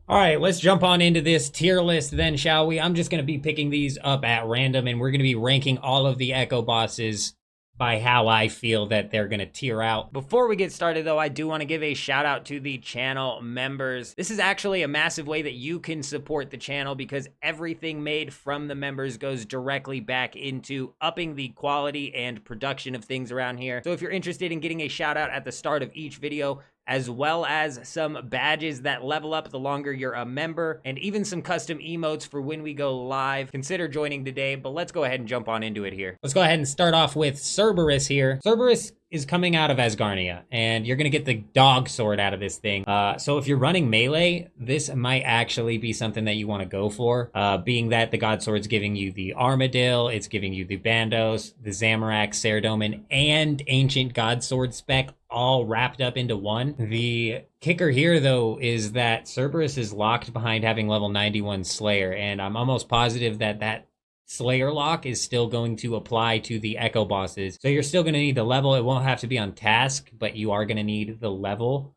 All right, let's jump on into this tier list then, shall we? I'm just going to be picking these up at random, and we're going to be ranking all of the Echo bosses by how I feel that they're going to tier out. Before we get started, though, I do want to give a shout out to the channel members. This is actually a massive way that you can support the channel because everything made from the members goes directly back into upping the quality and production of things around here. So if you're interested in getting a shout out at the start of each video, as well as some badges that level up the longer you're a member, and even some custom emotes for when we go live, consider joining today. But let's go ahead and jump on into it here. Let's go ahead and start off with Cerberus here. Cerberus is coming out of Asgarnia, and you're gonna get the dog sword out of this thing. So if you're running melee, this might actually be something that you want to go for, being that the god sword's giving you the Armadil, it's giving you the Bandos, the Zamorak, Saradomin, and Ancient God Sword spec all wrapped up into one. The kicker here, though, is that Cerberus is locked behind having level 91 Slayer, and I'm almost positive that that Slayer lock is still going to apply to the Echo bosses. So you're still going to need the level. It won't have to be on task, but you are going to need the level.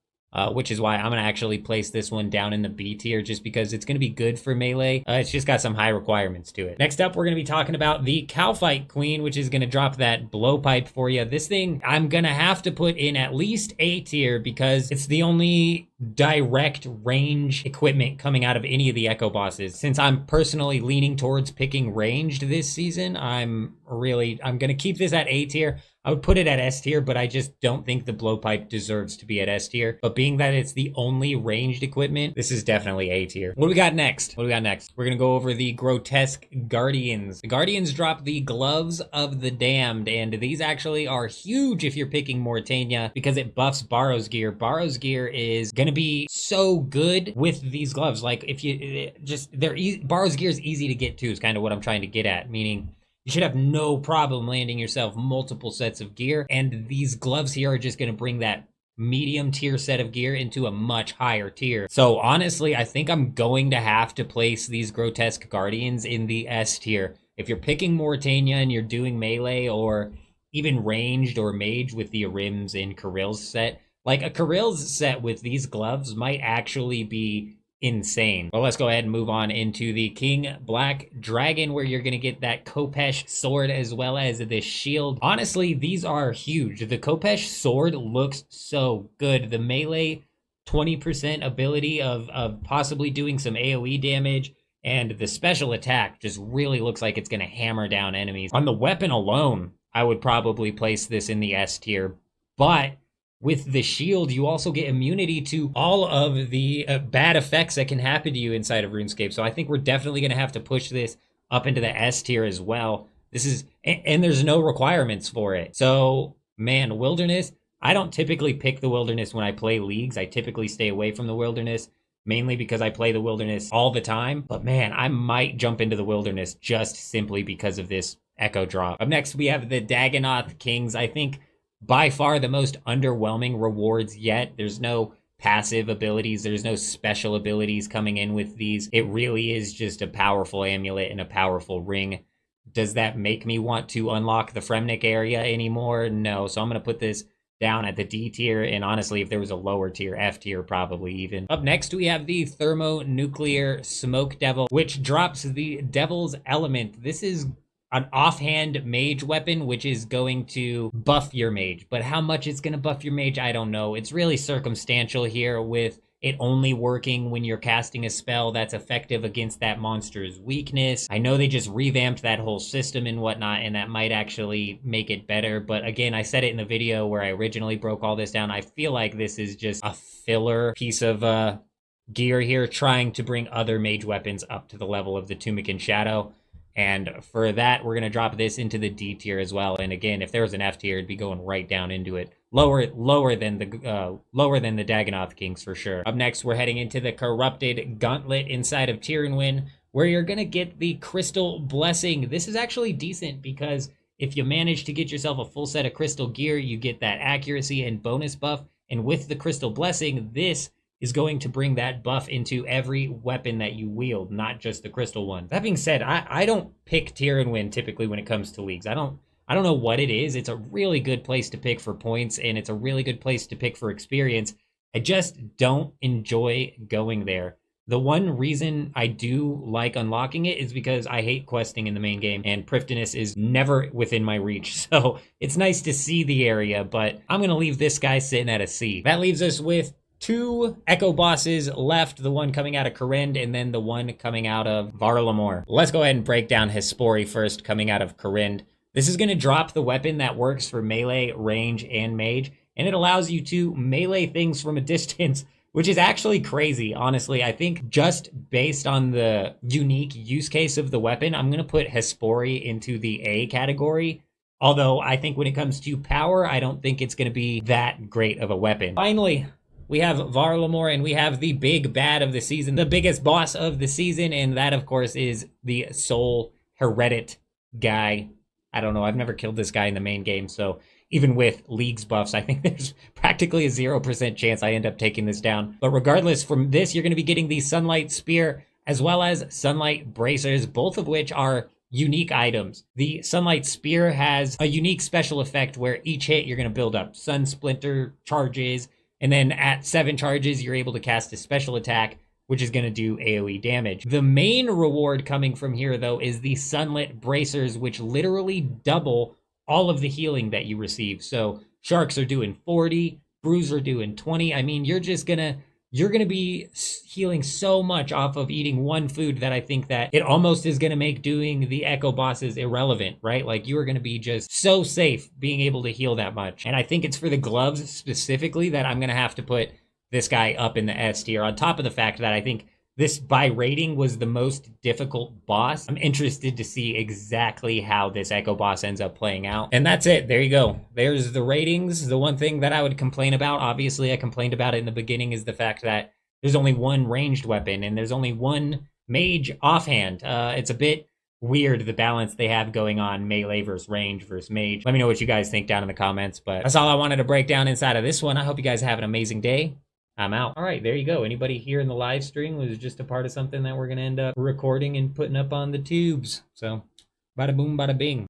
Which is why I'm going to actually place this one down in the B tier just because it's going to be good for melee. It's just got some high requirements to it. Next up, we're going to be talking about the Cowfight Queen, which is going to drop that blowpipe for you. This thing, I'm going to have to put in at least A tier because it's the only direct range equipment coming out of any of the Echo bosses. Since I'm personally leaning towards picking ranged this season, I'm going to keep this at A tier. I would put it at S tier, but I just don't think the blowpipe deserves to be at S tier. But being that it's the only ranged equipment, this is definitely A tier. What do we got next? We're going to go over the Grotesque Guardians. The Guardians drop the Gloves of the Damned, and these actually are huge if you're picking Morytania because it buffs Barrow's Gear. Barrow's Gear is going to be so good with these gloves. Like, if you Barrow's Gear is easy to get to is kind of what I'm trying to get at, meaning you should have no problem landing yourself multiple sets of gear, and these gloves here are just going to bring that medium tier set of gear into a much higher tier. So honestly, I think I'm going to have to place these Grotesque Guardians in the S tier. If you're picking Morytania and you're doing melee or even ranged or mage with the Arims in Kirill's set, like a Kirill's set with these gloves might actually be insane. Well, let's go ahead and move on into the King Black Dragon, where you're going to get that Khopesh sword as well as this shield. Honestly, these are huge. The Khopesh sword looks so good. The melee 20% ability of possibly doing some AoE damage, and the special attack just really looks like it's going to hammer down enemies. On the weapon alone, I would probably place this in the S tier, but with the shield, you also get immunity to all of the bad effects that can happen to you inside of RuneScape. So I think we're definitely going to have to push this up into the S tier as well. This is, and there's no requirements for it. So, man, Wilderness, I don't typically pick the Wilderness when I play Leagues. I typically stay away from the Wilderness, mainly because I play the Wilderness all the time. But man, I might jump into the Wilderness just simply because of this Echo drop. Up next, we have the Dagonoth Kings. I think by far the most underwhelming rewards yet. There's no passive abilities. There's no special abilities coming in with these. It really is just a powerful amulet and a powerful ring. Does that make me want to unlock the Fremnik area anymore? No. So I'm going to put this down at the D tier. And honestly, if there was a lower tier, F tier probably even. Up next, we have the Thermonuclear Smoke Devil, which drops the Devil's Element. This is an offhand mage weapon, which is going to buff your mage. But how much it's going to buff your mage, I don't know. It's really circumstantial here, with it only working when you're casting a spell that's effective against that monster's weakness. I know they just revamped that whole system and whatnot, and that might actually make it better. But again, I said it in the video where I originally broke all this down. I feel like this is just a filler piece of gear here, trying to bring other mage weapons up to the level of the Tunic Shadow. And for that, we're going to drop this into the D tier as well. And again, if there was an F tier, it'd be going right down into it. Lower than the Dagonoth Kings for sure. Up next, we're heading into the Corrupted Gauntlet inside of Tyrannwyn, where you're going to get the Crystal Blessing. This is actually decent because if you manage to get yourself a full set of crystal gear, you get that accuracy and bonus buff. And with the Crystal Blessing, this is going to bring that buff into every weapon that you wield, not just the crystal one. That being said, I don't pick Tyrannwyn typically when it comes to Leagues. I don't know what it is. It's a really good place to pick for points, and it's a really good place to pick for experience. I just don't enjoy going there. The one reason I do like unlocking it is because I hate questing in the main game, and Prifdinus is never within my reach. So it's nice to see the area, but I'm going to leave this guy sitting at a C. That leaves us with 2 Echo bosses left, the one coming out of Corrend and then the one coming out of Varlamore. Let's go ahead and break down Hespori first, coming out of Corrend. This is going to drop the weapon that works for melee, range, and mage, and it allows you to melee things from a distance, which is actually crazy, honestly. I think just based on the unique use case of the weapon, I'm going to put Hespori into the A category. Although I think when it comes to power, I don't think it's going to be that great of a weapon. Finally, we have Varlamore, and we have the big bad of the season, the biggest boss of the season, and that, of course, is the Soul Heredit guy. I don't know, I've never killed this guy in the main game, so even with Leagues buffs, I think there's practically a 0% chance I end up taking this down. But regardless, from this, you're going to be getting the Sunlight Spear as well as Sunlight Bracers, both of which are unique items. The Sunlight Spear has a unique special effect where each hit you're going to build up Sun Splinter charges, and then at 7 charges, you're able to cast a special attack, which is going to do AoE damage. The main reward coming from here, though, is the Sunlit Bracers, which literally double all of the healing that you receive. So Sharks are doing 40, Brews are doing 20. I mean, you're gonna be healing so much off of eating one food that I think that it almost is gonna make doing the Echo bosses irrelevant, right? Like, you are gonna be just so safe being able to heal that much. And I think it's for the gloves specifically that I'm gonna have to put this guy up in the S tier, on top of the fact that I think this by rating was the most difficult boss. I'm interested to see exactly how this Echo boss ends up playing out. And that's it. There you go. There's the ratings. The one thing that I would complain about, obviously I complained about it in the beginning, is the fact that there's only one ranged weapon and there's only one mage offhand. It's a bit weird, the balance they have going on, melee versus range versus mage. Let me know what you guys think down in the comments, but that's all I wanted to break down inside of this one. I hope you guys have an amazing day. I'm out. All right, there you go. Anybody here in the live stream was just a part of something that we're going to end up recording and putting up on the tubes. So, bada boom, bada bing.